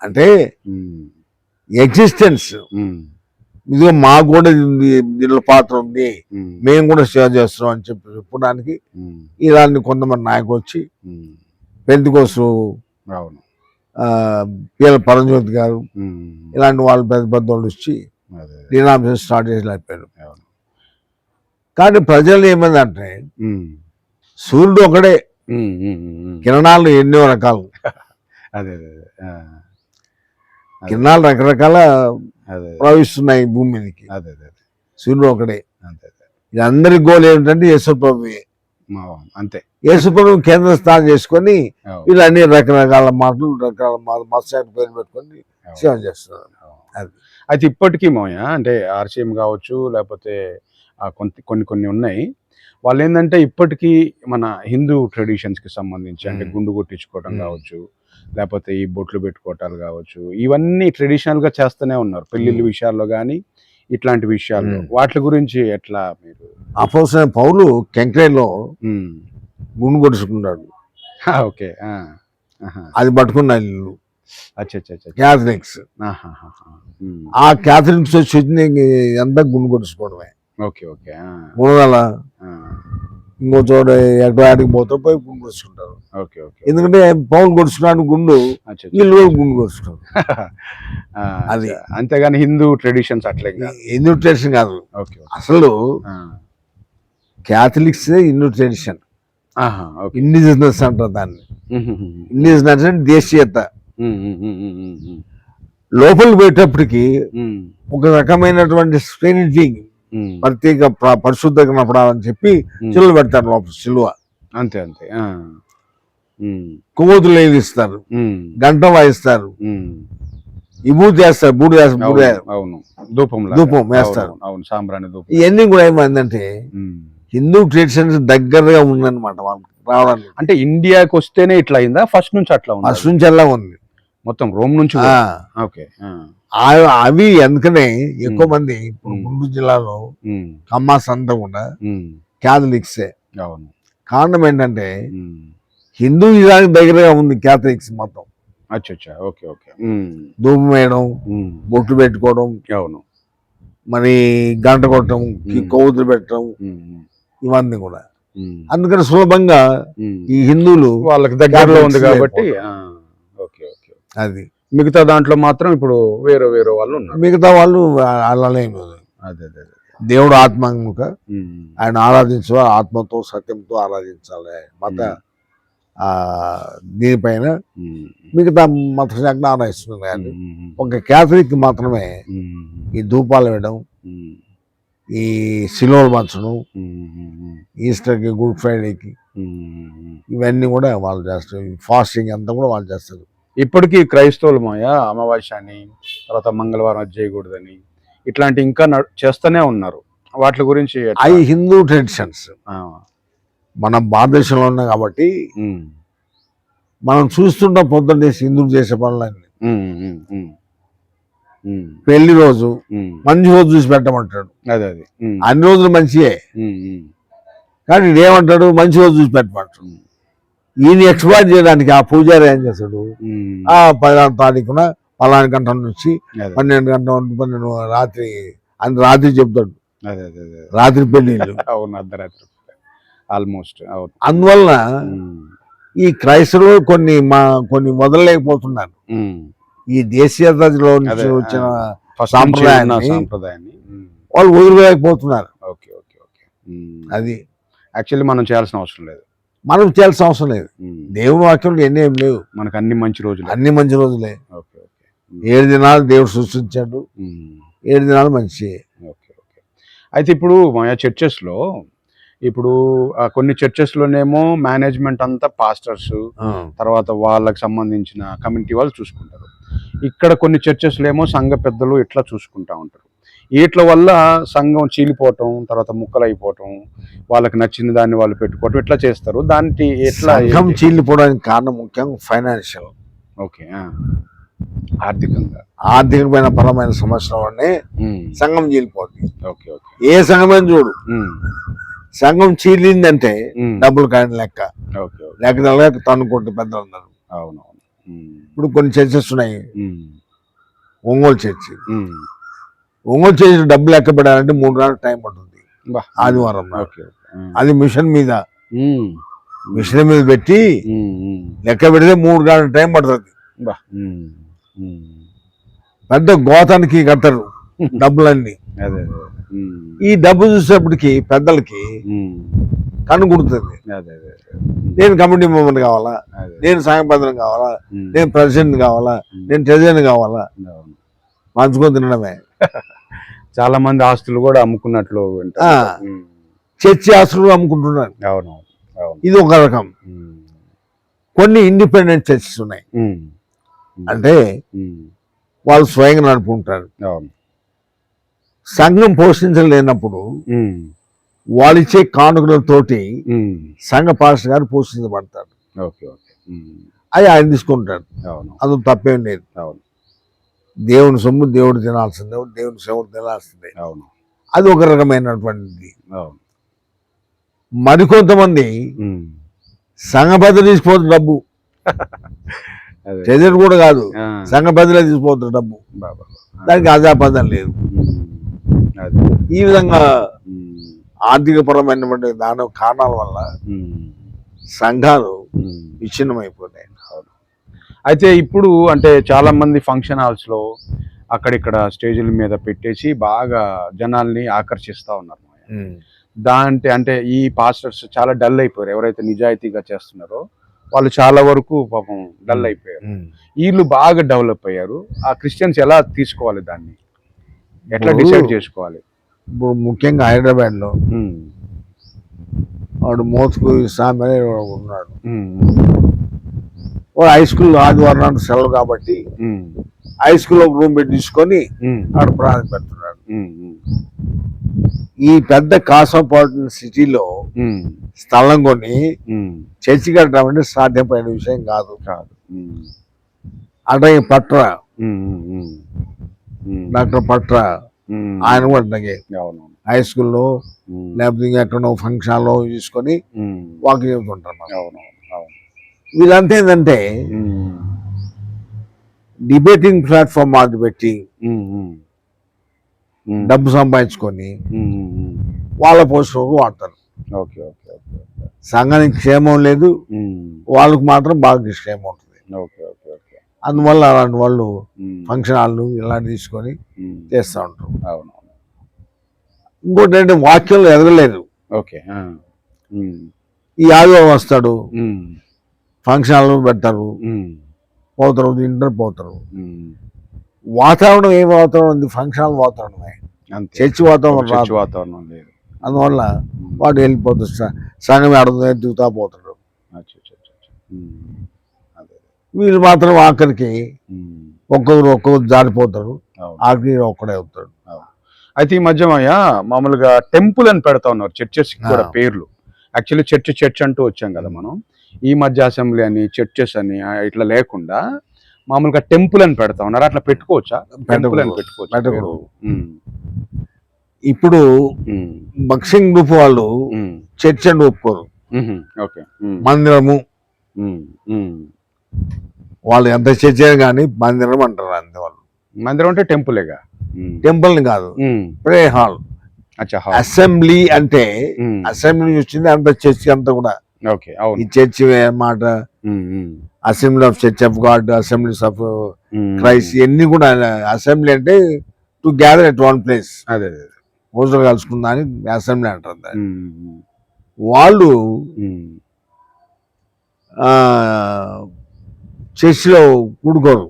అంటే ఎగ్జిస్టెన్స్ ఇదిగో మాకు కూడా దీనిలో పాత్ర ఉంది, మేము కూడా సేవ చేస్తున్నాం అని చెప్పి చెప్పడానికి ఇలాంటి కొంతమంది నాయకులు వచ్చి పెంతెకోస్తు పిఎల్ పరంజ్యోతి గారు ఉమ్. ఇలాంటి వాళ్ళు పెద్ద పెద్ద వాళ్ళు వచ్చి అదే అదే. డినామినేషన్ స్టార్ట్ చేసి లేపారు. అవును. కానీ ప్రజలు ఏమైందంటే ఉమ్. సూర్యుడు ఒకడే, ఉమ్, ఉమ్, ఉమ్. కిరణాలు ఎన్నో రకాలు, అదే అదే అదే. అదే. కిరణాలు రకరకాల అదే ప్రవహిస్తున్నాయి భూమి మీదకి. అదే అదే అదే. సూర్యుడు ఒకడే. అంతే అదే. ఇది అందరి గోల్ ఏంటంటే యేసుప్రభువే. అంతే. యేసుప్రభు కేంద్ర స్థానం చేసుకొని అవును. వీళ్ళు అన్ని రకరకాల మాటలు రకరకాల మత్స్యాన్ని పేరు పెట్టుకొని సేవ చేస్తున్నారు. అది. అయితే ఇప్పటికీ మోయ అంటే ఆర్సీఎం కావచ్చు, లేకపోతే కొన్ని కొన్ని ఉన్నాయి. వాళ్ళు ఏంటంటే ఇప్పటికీ మన హిందూ ట్రెడిషన్స్కి సంబంధించి అంటే గుండు కొట్టించుకోవడం కావచ్చు, లేకపోతే ఈ బొట్లు పెట్టుకోవటాలు కావచ్చు, ఇవన్నీ ట్రెడిషనల్గా చేస్తూనే ఉన్నారు పెళ్ళిళ్ళ విషయాల్లో కానీ ఇట్లాంటి విషయాల్లో. వాటి గురించి ఎట్లా మీరు? అపోస్తలుడైన పౌలు కెంక్రేలో గుండు కొడుచుకున్నాడు. ఓకే. అది పట్టుకున్న ఇల్లు అచ్చా అచ్చా అచ్చా. క్యాథలిక్స్. ఆ క్యాథలిక్స్ వచ్చి ఎంత గుండు కొడుచుకోవడమే. Okay okay. మూడల ఇంకో చోట ఎక్కడికి పోతే పోయి గుండు కొడుచుకుంటారు. Okay okay. ఎందుకంటే పౌలు కొడుచుకున్నాడు గుండు, అచ్చా అచ్చా. వీళ్ళు కూడా గుండు కొడుచుకుంటారు. అది అంతేగాని హిందూ ట్రెడిషన్స్ అట్లే కాదు. హిందూ ట్రెడిషన్ కాదు. Okay okay. అసలు క్యాథలిక్స్ హిందూ ట్రెడిషన్. ఇండిజినస్ అంటారు దాన్ని. ఇండిజినస్ అంటే దేశీయత. లోపలికి పోయేటప్పటికి ఒక రకమైనటువంటి స్పిరిటీ ప్రత్యేక పరిశుద్ధ కనపడాలని చెప్పి చిల్లు పెడతారు లోపల సిలువ. అంతే అంతే. కొవ్వొత్తులు వేయిస్తారు, గంట వాయిస్తారు, విభూతి వేస్తారు, బూడి అవును, ధూపం వేస్తారు. అవును, సాంబ్రాణి ధూపం. ఇవన్నీ కూడా ఏమైందంటే హిందూ ట్రెడిషన్స్ దగ్గరగా ఉందన్నమాట వాళ్ళకి రావడానికి. అంటే ఇండియాకి వస్తేనే ఇట్లా అయిందా? ఫస్ట్ నుంచి అట్లా ఉంది? ఫస్ట్ నుంచి అలా ఉంది మొత్తం రోమ్ నుంచి. ఓకే. అవి ఎందుకనే ఎక్కువ మంది ఇప్పుడు గుంటూరు జిల్లాలో కమ్మాస్ అంతా కూడా క్యాథలిక్సే. అవును. కారణం ఏంటంటే హిందూ ఇదానికి దగ్గరగా ఉంది క్యాథలిక్స్ మొత్తం. అచ్చా. Okay okay. ధూపం వేయడం, బొట్లు పెట్టుకోవడం, అవును, మరి గంట కొట్టడం, కొవ్వొత్తులు పెట్టడం, ఇవన్నీ కూడా. అందుకని సులభంగా ఈ హిందువులు వాళ్ళకి దగ్గరలో ఉంది కాబట్టి. Okay okay. అది మిగతా దాంట్లో మాత్రం ఇప్పుడు వేరే వేరే వాళ్ళు ఉన్నారు. మిగతా వాళ్ళు అలానే అదే అదే. దేవుడు ఆత్మ కనుక ఆయన ఆరాధించాలి, ఆత్మతో సత్యంతో ఆరాధించాలి. మత దీనిపైన మిగతా మత శాఖను ఆరాధిస్తున్నారు. కానీ ఒక క్యాథలిక్ మాత్రమే ఈ ధూపాలు వేయడం, ఈ సిలువలు మార్చడం, ఈస్టర్కి, గుడ్ ఫ్రైడేకి, ఇవన్నీ కూడా వాళ్ళు చేస్తారు. ఫాస్టింగ్ అంతా కూడా వాళ్ళు చేస్తారు. ఇప్పటికీ క్రైస్తవులు మాయ అమావాస్య అని, తర్వాత మంగళవారం అది చేయకూడదని, ఇట్లాంటి ఇంకా చేస్తూనే ఉన్నారు. వాటి గురించి అవి హిందూ ట్రెడిషన్స్ మన భారతదేశంలో ఉన్నాయి కాబట్టి మనం చూస్తుంటాం పొద్దున్న హిందువులు చేసే పనులన్నీ. పెళ్లి రోజు మంచి రోజు చూసి పెట్టమంటాడు. అదే అదే. అన్ని రోజులు మంచియే, కానీ ఏమంటాడు మంచి రోజు చూసి పెట్టమంటాడు. ఈయన ఎక్స్ప్లాయిట్ చేయడానికి ఆ పూజారి ఏం చేస్తాడు, 10వ తారీఖున పలానా గంట నుంచి 12 గంటల 12 రాత్రి అని రాత్రి చెప్తాడు. రాత్రి పెళ్లిళ్ళు. అవును, అర్ధరాత్రి ఆల్మోస్ట్. అందువలన ఈ క్రైస్తవులు కొన్ని మొదలలేకపోతున్నారు. ఈ దేశీయతలో నుంచి వచ్చిన సాంప్రదాయాన్ని వాళ్ళు వదిలిపోలేకపోతున్నారు. Okay okay okay. అది యాక్చువల్లీ మనం చేయాల్సిన అవసరం లేదు. మనం చేయాల్సిన అవసరం లేదు. దేవుని వాక్యంలో ఎన్ని ఏం లేవు. మనకు అన్ని మంచి రోజులే. 7 దినాలు దేవుడు సృష్టించాడు, 7 దినాలు మంచి. Okay okay. అయితే ఇప్పుడు మా చర్చెస్లో ఇప్పుడు కొన్ని చర్చెస్లోనేమో మేనేజ్మెంట్ అంతా పాస్టర్స్, తర్వాత వాళ్ళకి సంబంధించిన కమ్యూనిటీ వాళ్ళు చూసుకుంటారు. ఇక్కడ కొన్ని చర్చెస్లో ఏమో సంఘ పెద్దలు ఇట్లా చూసుకుంటా ఉంటారు. వీటి వల్ల సంఘం చీలిపోవటం, తర్వాత ముక్కలు అయిపోవటం, వాళ్ళకి నచ్చిన దాన్ని వాళ్ళు పెట్టుకోవటం ఇట్లా చేస్తారు. దానికి ఎట్లా సంఘం చీలిపోవడానికి కారణం ముఖ్యంగా ఫైనాన్షియల్. ఓకే. ఆర్థికమైన పరమైన సమస్యల వల్లనే సంఘం చీలిపోతుంది. Okay okay. ఏ సంఘమైన చూడు, సంఘం చీలిందంటే డబ్బులు కానీ లెక్క లెక్క తనుకుంటే పెద్దలు ఉన్నారు. అవునవును. ఇప్పుడు కొన్ని చర్చెస్ ఉన్నాయి. ఒంగోలు చర్చి డబ్బులు లెక్క పెట్టాలంటే 3 రోజులు టైం పడుతుంది. ఆదివారం అది మిషన్ మీద పెట్టి లెక్క పెడితే 3 గంటల టైం పడుతుంది. బా. ఉమ్. పెద్ద గోతానికి కడతారు డబ్బులన్నీ. అదే అదే. ఈ డబ్బు చూసేప్పటికి పెద్దలకి కన్ను కుడుతుంది. అదే అదే. నేను కమిటీ మెంబర్ కావాలా, అదే. నేను సంఘపతిని కావాలా, ఉమ్. నేను ప్రెసిడెంట్ కావాలా, నేను ట్రెజరీ కావాలా, అవును. పంచుకొని తినడమే. చాలా మంది ఆస్తులు కూడా అమ్ముకున్నట్లు వింటాం. ఆ. చర్చి ఆస్తులు అమ్ముకుంటున్నారు. అవును అవును. ఇది ఒక రకం. కొన్ని ఇండిపెండెంట్ చర్చెస్ ఉన్నాయి, అంటే వాళ్ళు స్వయంగా నడుపుకుంటారు. అవును. సంఘం పోషించలేనప్పుడు వాళ్ళిచ్చే కానుకలతోటి సంఘ పాస్టర్ గారు పోషించబడతారు. Okay okay. అది ఆయన తీసుకుంటాడు. అవును అది తప్పేం లేదు. అవును. దేవుని సొమ్ము దేవుడు తినాల్సిందే, దేవుని సేవలు తినాల్సిందే. అవును అది ఒక రకమైనటువంటిది. అవును. మరికొంతమంది సంఘ పెద్ద తీసుకుపోతారు డబ్బు, అదే. ట్రెజరీ కూడా కాదు, ఆ. సంఘ పెద్దలే తీసుకుపోతారు డబ్బు. బాబా. దానికి అజాపదం లేదు. అదే. ఈ విధంగా ఆర్థిక పరమైనటువంటి దాని కారణాల వల్ల సంఘాలు విచ్ఛిన్నమైపోతాయి. అయితే ఇప్పుడు అంటే చాలా మంది ఫంక్షన్ హాల్స్ లో అక్కడిక్కడ స్టేజీల మీద పెట్టేసి బాగా జనాల్ని ఆకర్షిస్తా ఉన్నారు. అంటే ఈ పాస్టర్స్ చాలా డల్ అయిపోయారు. ఎవరైతే నిజాయితీగా చేస్తున్నారో వాళ్ళు చాలా వరకు పాపం డల్ అయిపోయారు. వీళ్ళు బాగా డెవలప్ అయ్యారు. ఆ క్రిస్టియన్స్ ఎలా తీసుకోవాలి, దాన్ని ఎట్లా డిసైడ్ చేసుకోవాలి? ఇప్పుడు ముఖ్యంగా హైదరాబాద్ లో వాడు మోసుకు స్వామి అనే వాడు ఉన్నాడు. వాడు హై స్కూల్ ఆదివారం సెలవు కాబట్టి హై స్కూల్లో రూమ్ పెట్టి తీసుకొని వాడు ప్రాణం పెడుతున్నాడు. ఈ పెద్ద కాస్మోపాలిటన్ సిటీలో స్థలం కొని చర్చి కట్టడం అంటే సాధ్యమైన విషయం కాదు. అట్లాగే పట్ర డాక్టర్ పట్ర ఆయన కూడా అట్లాగే హై స్కూల్లో లేకపోతే ఎక్కడో ఫంక్షన్ లో తీసుకొని వాక్ చెబుతుంటారు. వీళ్ళంతా ఏంటంటే డిబేటింగ్ ప్లాట్ఫామ్ అది పెట్టి డబ్బు సంపాదించుకొని వాళ్ళ పోస్టులకు వాడతారు. సంఘానికి క్షేమం లేదు, వాళ్ళకు మాత్రం బాగా క్షేమం ఉంటుంది. అందువల్ల అలాంటి వాళ్ళు ఫంక్షన్ హాళ్ళు ఇలాంటి తీసుకొని చేస్తూ ఉంటారు. ఇంకోటి ఏంటంటే వాక్యంలో ఎదగలేదు. ఈ ఆదివారం వస్తాడు, ఫంక్షన్ హాల్ పెడతారు, పోతారు, తింటారు, పోతారు. వాతావరణం ఏం వాతావరణం ఉంది? ఫంక్షన్ హాల్ వాతావరణమే, చర్చి వాతావరణం లేదు. అందువల్ల వాడు వెళ్ళిపోతాడు, సంఘం ఆడుతుంది దిగుతా పోతాడు. వీళ్ళు మాత్రం ఆఖరికి ఒక్కొక్కరు జారిపోతారు, ఆఖరి ఒక్కడే అవుతాడు. అయితే ఈ మధ్య మామూలుగా టెంపుల్ అని పెడతా ఉన్నారు చర్చెస్ కూడా పేర్లు. యాక్చువల్లీ చర్చ్ అంటూ వచ్చాం కదా మనం. ఈ మధ్య అసెంబ్లీ అని చర్చెస్ అని ఇట్లా లేకుండా మామూలుగా టెంపుల్ అని పెడతా ఉన్నారు. అట్లా పెట్టుకోవచ్చా? టెంపుల్ అని పెట్టుకోవచ్చు. ఇప్పుడు బక్సింగ్ గ్రూప్ వాళ్ళు చర్చ్ అని ఒప్పుకోరు. మందిరము, వాళ్ళు ఎంత చర్చ్ అయినా కానీ మందిరం అంటారు. అంతే వాళ్ళు. మందిరం అంటే టెంపులేగా, టెంపుల్ కాదు, ప్రే హాల్. అసెంబ్లీ అంటే అసెంబ్లీ వచ్చింది అంత చర్చ్ అంతా కూడా. ఈ చర్చ్ మాట assembly of church of God, assemblies of Christ, ఇవన్నీ కూడా అసెంబ్లీ అంటే to gather at one place, రోజులు కలుసుకుందా అని అసెంబ్లీ అంటారు. వాళ్ళు చర్చిలో కూడుకోరు,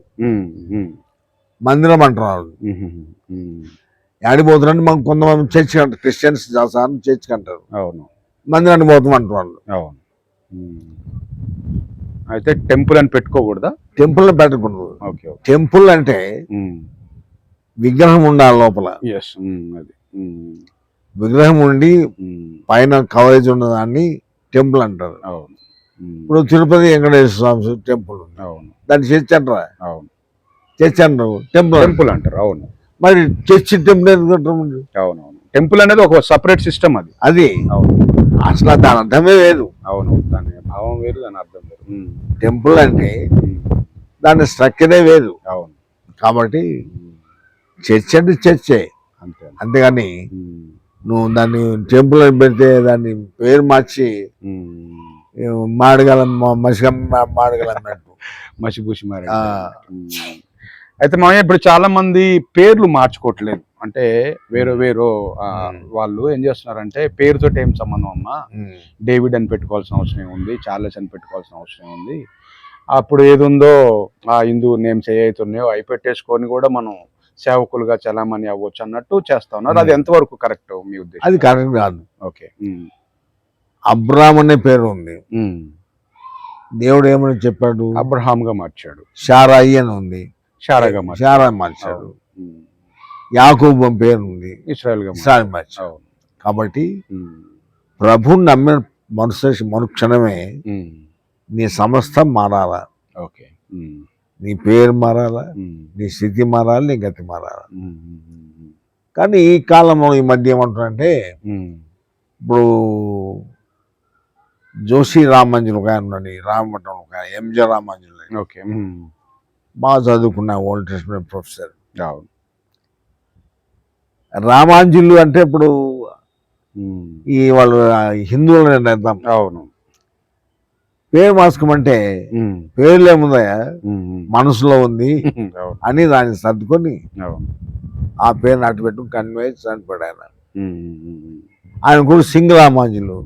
మందిరం అంటారు. వాళ్ళు ఆడిపోతారంటే మాకు కొంతమంది చర్చ్ అంటారు, క్రిస్టియన్స్ చర్చ్ అంటారు, మందిరాన్ని పోతాం అంటారు వాళ్ళు. అయితే టెంపుల్ అని పెట్టుకోకూడదా? టెంపుల్ పెట్టకూడదు. టెంపుల్ అంటే విగ్రహం ఉండాలి లోపల. విగ్రహం ఉండి పైన కవరేజ్ ఉన్న దాన్ని టెంపుల్ అంటారు. ఇప్పుడు తిరుపతి వెంకటేశ్వర స్వామి టెంపుల్ దాన్ని చర్చ్ అంటారా? చర్చ్ అంటారు, టెంపుల్ అంటారు. అవును. మరి చర్చ్ టెంపుల్ అవునవును. టెంపుల్ అనేది ఒక సపరేట్ సిస్టమ్. అది అసలు దాని అర్థమే వేరు. అవును, దాని భావం వేరు, దాని అర్థం వేరు. టెంపుల్ అంటే దాని స్ట్రక్చరే వేరు. అవును. కాబట్టి చర్చ్ అంటే చర్చే, అంతేగాని నువ్వు దాన్ని టెంపుల్ అని పెడితే దాన్ని పేరు మార్చి మాడగలం మసిగం మాడగలం అన్నట్టు మసిపూసి ఆ, మారేడు. అయితే మామయ్య ఇప్పుడు చాలా మంది పేర్లు మార్చుకోవట్లేదు. అంటే వేరే వేరే వాళ్ళు ఏం చేస్తున్నారంటే పేరుతోటి ఏం సంబంధం అమ్మా, డేవిడ్ అని పెట్టుకోవాల్సిన అవసరం ఉంది, చార్లెస్ అని పెట్టుకోవాల్సిన అవసరం ఉంది. అప్పుడు ఏది ఉందో ఆ హిందూ నేమ్స్ ఏవైతున్నాయో అవి పెట్టేసుకొని కూడా మనం సేవకులుగా చలామణి అవ్వచ్చు అన్నట్టు చేస్తా ఉన్నారు. అది ఎంతవరకు కరెక్ట్ మీ ఉద్దేశం? అది కరెక్ట్ కాదు. ఓకే. అబ్రామ్ అనే పేరు ఉంది, దేవుడు ఏమని చెప్పాడు? అబ్రహాం గా మార్చాడు. షారాయి అని ఉంది, షారాగా మార్చాడు. షారా మార్చాడు. యాకూబు అని పేరు ఉంది, ఇస్రాయల్ గా ఇస్రాయల్ మార్చాడు. అవును. కాబట్టి ప్రభుని నమ్మిన మనుక్షణమే నీ సమస్తం మారాలా. ఓకే. నీ పేరు మారాలా, నీ స్థితి మారాలి, నీ గతి మారాలా. కానీ ఈ కాలంలో ఈ మధ్య ఏమంటారంటే, ఇప్పుడు జోషి రామాంజన్ ఒక ఆయన ఉన్నాడు, రామపట్నం ఒక ఆయన, ఎంజే రామాంజన్. ఓకే. బాగా చదువుకున్న ఓల్డ్ టెస్ట్మెంట్ ప్రొఫెసర్. అవును. రామాంజులు అంటే ఇప్పుడు ఈ వాళ్ళు హిందువులని అర్థం. అవును. పేరు మార్చుకోమంటే పేర్లు ఏముందయా, మనసులో ఉంది అవును. అని దాన్ని సర్దుకొని అవును. ఆ పేరుని అటు పెట్టు కన్వేజ్ చనిపోయాడు ఆయన. ఆయన కూడా సింగ్ రామాంజులు,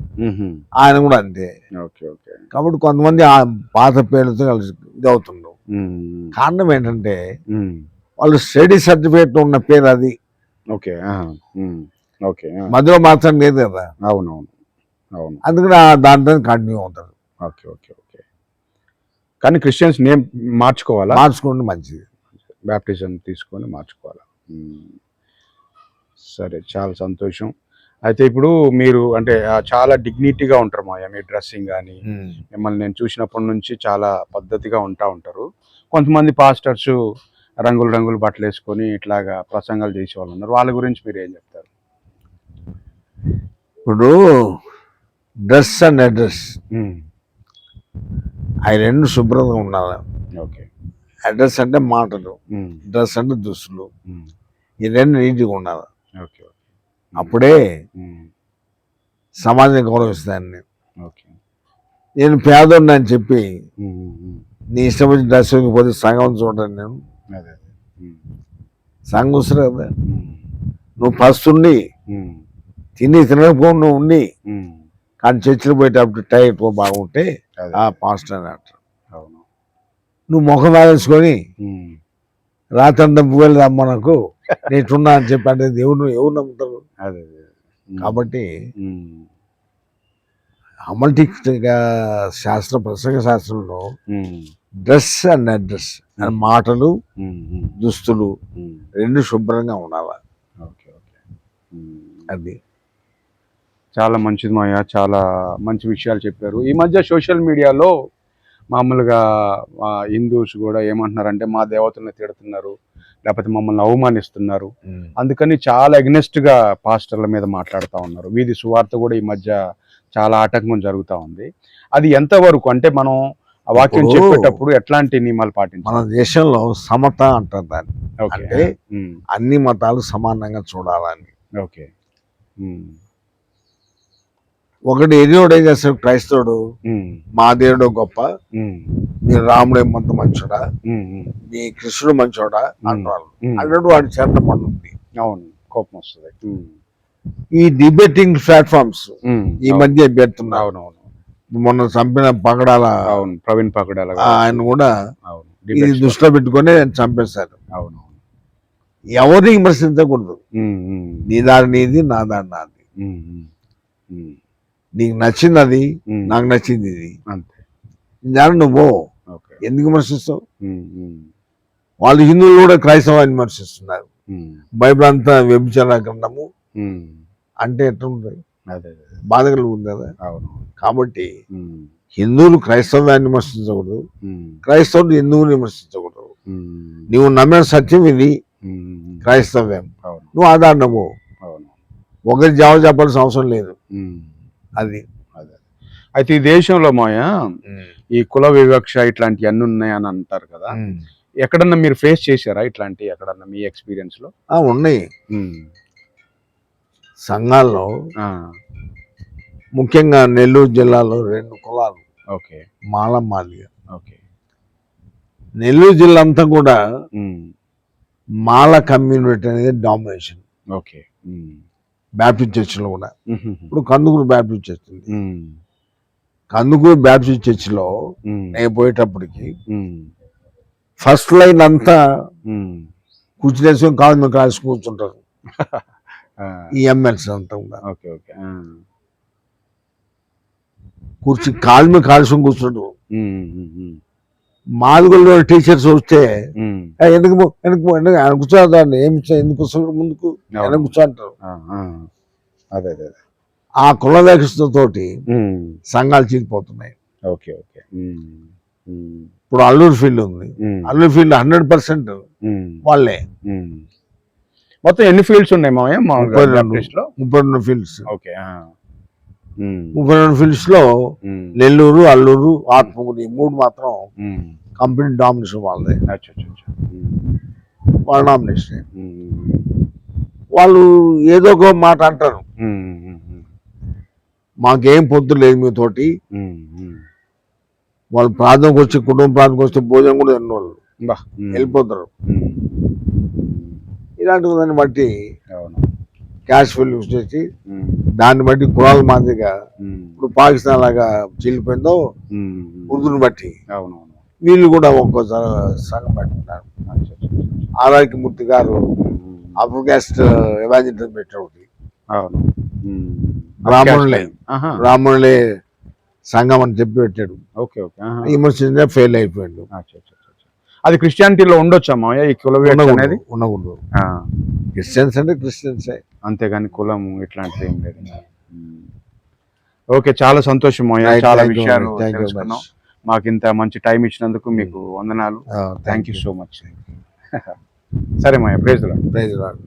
ఆయన కూడా అంతే. ఓకే. ఓకే. కాబట్టి కొంతమంది ఆ పాత పేర్లతో కలిసి ఇది అవుతుండ్రు. కారణం ఏంటంటే వాళ్ళు స్టడీ సర్టిఫికేట్ ఉన్న పేరు అది. ఓకే. ఓకే. మధ్యలో మార్చడం లేదు కదా. అవునవును. అవును. అందుకని దాంట్లో కంటిన్యూ అవుతారు. ఓకే. ఓకే. ఓకే. కానీ క్రిస్టియన్స్ నేమ్ మార్చుకోవాలా? మార్చుకోండి, మంచిది. బ్యాప్టిజం తీసుకొని మార్చుకోవాలా. సరే, చాలా సంతోషం. అయితే ఇప్పుడు మీరు అంటే చాలా డిగ్నిటీగా ఉంటారు మాయా, మీ డ్రెస్సింగ్ కానీ మిమ్మల్ని నేను చూసినప్పటి నుంచి చాలా పద్ధతిగా ఉంటారు. కొంతమంది పాస్టర్స్ రంగులు రంగులు బట్టలు వేసుకొని ఇట్లాగా ప్రసంగాలు చేసేవాళ్ళు ఉన్నారు. వాళ్ళ గురించి మీరు ఏం చెప్తారు? ఇప్పుడు డ్రెస్ అండ్ అడ్రస్ అవి రెండు శుభ్రంగా ఉండాలి. ఓకే. అడ్రస్ అంటే మాటలు, డ్రెస్ అంటే దుస్తులు, ఈ రెండు నీట్గా ఉండాలి. ఓకే. అప్పుడే సమాజం గౌరవిస్తాను. ఓకే. నేను పేదోడిని అని చెప్పి నీ ఇష్టం వచ్చి డ్రెస్ పోతే సంఘం చూడండి. నేను సంఘం వస్తుంది కదా, నువ్వు ఫస్ట్ ఉండి తినకపోకుండా ఉండి కానీ చర్చిలో పోయేటప్పుడు టైట్ బాగుంటే ఆ పాస్టర్ అని అంటారు. నువ్వు ముఖం వేసుకొని రాత్రంతా పువ్వులు రమ్మ నాకు నేనున్నా అని చెప్పి అంటే ఎవరు నమ్ముతారు? కాబట్టి అమల్టిక్ ప్రసంగ శాస్త్రంలో డ్రెస్ అండ్ అడ్రస్ అని మాటలు, దుస్తులు రెండు శుభ్రంగా ఉండాలి. అది చాలా మంచిది మాయా, చాలా మంచి విషయాలు చెప్పారు. ఈ మధ్య సోషల్ మీడియాలో మామూలుగా హిందూస్ కూడా ఏమంటున్నారంటే మా దేవతల్ని తిడుతున్నారు, లేకపోతే మమ్మల్ని అవమానిస్తున్నారు, అందుకని చాలా ఎగ్నెస్ట్గా పాస్టర్ల మీద మాట్లాడుతూ ఉన్నారు. వీధి సువార్త కూడా ఈ మధ్య చాలా ఆటంకం జరుగుతూ ఉంది. అది ఎంతవరకు అంటే మనం ఆ వాక్యం చెప్పేటప్పుడు ఎట్లాంటి నియమాలు పాటించాలి? మన దేశంలో సమత అంటారు దాన్ని. అంటే అన్ని మతాలు సమానంగా చూడాలని. ఓకే. ఒకటి ఎదురుడు ఏం చేస్తాడు, క్రైస్తవుడు మా దేవుడు గొప్ప, మీ రాముడు ఏమంత మంచోడా, మీ కృష్ణుడు మంచోడా అంటారు. అన్నాడు వాడి చేత పండుంది. అవును, కోపం వస్తుంది. ఈ డిబేటింగ్ ప్లాట్ఫామ్స్ ఈ మధ్య పెడుతున్నారు. అవునవును. మొన్న చంపిన పగడాల, ప్రవీణ్ పగడాల ఆయన కూడా ఇది దృష్టిలో పెట్టుకొని చంపేశారు. అవును. ఎవరిని విమర్శించకూడదు. నీ దారి నీది, నా దారి నాది. నీకు నచ్చింది అది, నాకు నచ్చింది ఇది, అంతే. దాని నువ్వు ఎందుకు విమర్శిస్తావు? వాళ్ళు హిందువులు కూడా క్రైస్తవాన్ని విమర్శిస్తున్నారు. బైబిల్ అంతా వ్యభిచార గ్రంథము అంటే ఎట్లుంటుంది, బాధ కలుగుతుంది కదా. కాబట్టి హిందువులు క్రైస్తవాన్ని విమర్శించకూడదు, క్రైస్తవులు హిందువుని విమర్శించకూడదు. నువ్వు నమ్మిన సత్యం ఇది క్రైస్తవ్యం, నువ్వు ఆధార్ నమ్ము. ఒకరి జవాబు చెప్పాల్సిన అవసరం లేదు. అది అయితే ఈ దేశంలో మాయా ఈ కుల వివక్ష ఇట్లాంటివన్నీ ఉన్నాయని అంటారు కదా, ఎక్కడన్నా మీరు ఫేస్ చేశారా ఇట్లాంటి? ఎక్కడన్నా మీ ఎక్స్పీరియన్స్ లో? ఉన్నాయి. సంఘాల్లో ముఖ్యంగా నెల్లూరు జిల్లాలో 2 కులాలు, ఓకే, మాల మాదిగ. ఓకే. నెల్లూరు జిల్లా అంతా కూడా ఉమ్, మాల కమ్యూనిటీ అనేది డామినేషన్. ఓకే. బ్యాప్టిస్ట్ చర్చిలో కూడా ఉహుహు. ఇప్పుడు కందుకూరు బ్యాప్టిస్ట్ చర్చ్ ఉంది. ఉమ్, కందుకూరు బ్యాప్టిస్ట్ చర్చిలో ఉమ్, నేను పోయేటప్పటికి ఉమ్, ఫస్ట్ లైన్ అంతా ఉమ్. కూర్చునేసుకొని కాలు మీద కాల్సి కూర్చుంటారు ఆ, ఈ ఎమ్మెల్సీ అంతా కూడా. Okay okay. కూర్చి కాలు మీద కాల్చుకొని కూర్చుంటారు. ఉమ్, ఉమ్, ఉమ్, మాదిగోళ్ళు టీచర్స్ వస్తే ఉమ్. ఎందుకు ఆయన కూర్చోదండి, ఏమి ఎందుకు కూర్చోరు ముందుకు వెనక కూర్చోంటారు. ఆ, ఆ. అదే అదే అదే. ఆ కుల తోటి ఉమ్, సంఘాలు చీలిపోతున్నాయి. Okay okay. ఉమ్, ఉమ్, ఇప్పుడు అల్లూరు ఫీల్డ్ ఉంది, ఉమ్, అల్లూరు ఫీల్డ్ 100% ఉమ్, వాళ్ళే. ఉమ్. మొత్తం ఎన్ని ఫీల్డ్స్ ఉన్నాయి మామయ్య మామూలుగా 32 బ్యాప్టిస్ట్ లో? 32 ఫీల్డ్స్. ఓకే. ఉమ్, 32 ఫీల్డ్స్ లో ఉమ్, నెల్లూరు, అల్లూరు, ఆత్మకూరు ఈ 3 మాత్రం ఉమ్. కంపెనీ డామినేషన్ వాళ్ళదే. అచ్చా అచ్చా అచ్చా. వాళ్ళ డామినేషన్. ఉమ్, వాళ్ళు ఏదో ఒక మాట అంటారు, ఉమ్, ఉమ్, ఉమ్, మాకేం పొద్దు లేదు మీతోటి. ఉమ్, ఉమ్. వాళ్ళు ప్రాంతంకి వచ్చి కుటుంబ ప్రాంతంకి వస్తే భోజనం కూడా తిన్న వాళ్ళు బా. ఉమ్, వెళ్ళిపోతారు. ఉమ్, ఇలాంటి దాన్ని బట్టి అవును. క్యాష్ ఫిల్లింగ్స్ చేసి ఉమ్, దాన్ని బట్టి కులాల మాదిరిగా ఉమ్, ఇప్పుడు పాకిస్తాన్ లాగా చీలిపోయిందో ఉమ్, ఉర్దూని బట్టి అవునవును. వీళ్ళు కూడా ఒక్కో సంఘం పెట్టుకున్నారు. అచ్చా అచ్చా అచ్చా. ఆరాకి మూర్తి గారు ఉమ్, అఫ్గాస్ట్ ఎవాంజలిజం పెట్టారు ఒకటి. అవును. ఉమ్. బ్రాహ్మణులే ఆహా. బ్రాహ్మణులే సంఘం అని చెప్పి పెట్టాడు. Okay okay. ఆహా. విమర్శించే ఫెయిల్ అయిపోయాడు. అచ్చా అచ్చా అచ్చా అచ్చా. అది క్రిస్టియానిటీలో ఉండొచ్చా మామయ్య ఈ కుల వివక్ష అనేది? ఉండకూడదు. ఆ, క్రిస్టియన్స్ అంటే క్రిస్టియన్సే. అంతేగాని కులము ఇట్లాంటిది ఏం లేదు. ఉమ్. ఓకే, చాలా సంతోషం మామయ్య, Right, చాలా thank you, విషయాలు thank you తెలుసుకున్నాం. much. మాకు ఇంత మంచి టైం ఇచ్చినందుకు మీకు వందనాలు. Thank thank you you. So much. సరే మామయ్య, praise Lord. Praise the Lord.